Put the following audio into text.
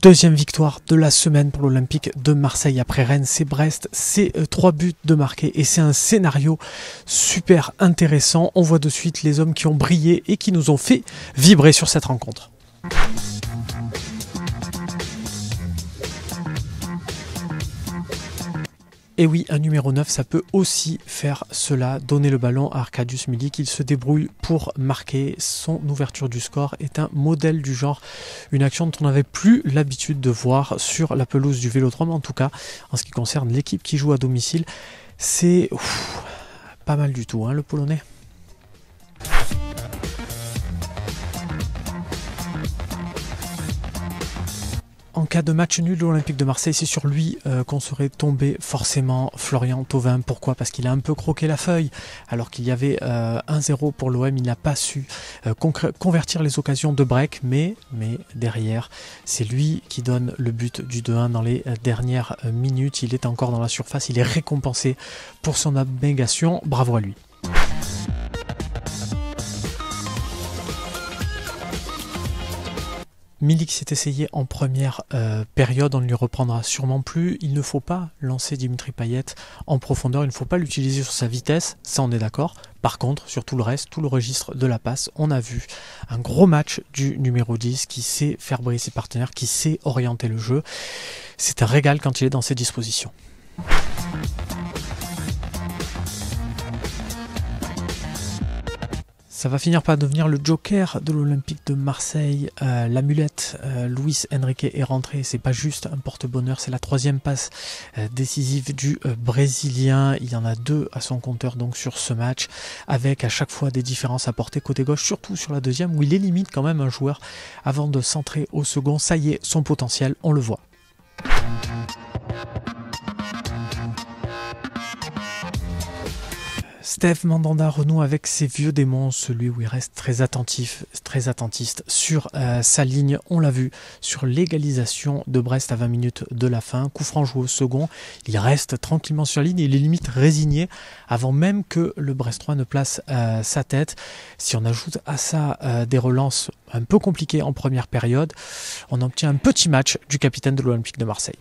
Deuxième victoire de la semaine pour l'Olympique de Marseille après Rennes, c'est Brest, c'est 3 buts de marqués et c'est un scénario super intéressant. On voit de suite les hommes qui ont brillé et qui nous ont fait vibrer sur cette rencontre. Et oui, un numéro 9, ça peut aussi faire cela, donner le ballon à Arkadiusz Milik. Il se débrouille pour marquer. Son ouverture du score est un modèle du genre, une action dont on n'avait plus l'habitude de voir sur la pelouse du Vélodrome. En tout cas, en ce qui concerne l'équipe qui joue à domicile, c'est pas mal du tout, hein, le Polonais. En cas de match nul de l'Olympique de Marseille, c'est sur lui qu'on serait tombé forcément Florian Thauvin. Pourquoi? Parce qu'il a un peu croqué la feuille. Alors qu'il y avait 1-0 pour l'OM, il n'a pas su convertir les occasions de break. Mais derrière, c'est lui qui donne le but du 2-1 dans les dernières minutes. Il est encore dans la surface, il est récompensé pour son abnégation. Bravo à lui. Milik s'est essayé en première période, on ne lui reprendra sûrement plus. Il ne faut pas lancer Dimitri Payet en profondeur, il ne faut pas l'utiliser sur sa vitesse, ça on est d'accord. Par contre, sur tout le reste, tout le registre de la passe, on a vu un gros match du numéro 10 qui sait faire briller ses partenaires, qui sait orienter le jeu. C'est un régal quand il est dans ses dispositions. Ça va finir par devenir le joker de l'Olympique de Marseille. L'amulette, Luis Enrique est rentré. C'est pas juste un porte-bonheur, c'est la troisième passe décisive du Brésilien. Il y en a 2 à son compteur donc sur ce match, avec à chaque fois des différences apportées côté gauche, surtout sur la deuxième où il élimine quand même un joueur avant de centrer au second. Ça y est, son potentiel, on le voit. Steve Mandanda renoue avec ses vieux démons, celui où il reste très attentif, très attentiste sur sa ligne. On l'a vu sur l'égalisation de Brest à 20 minutes de la fin. Coup franc joué au second, il reste tranquillement sur la ligne et il est limite résigné avant même que le Brestois ne place sa tête. Si on ajoute à ça des relances un peu compliquées en première période, on obtient un petit match du capitaine de l'Olympique de Marseille.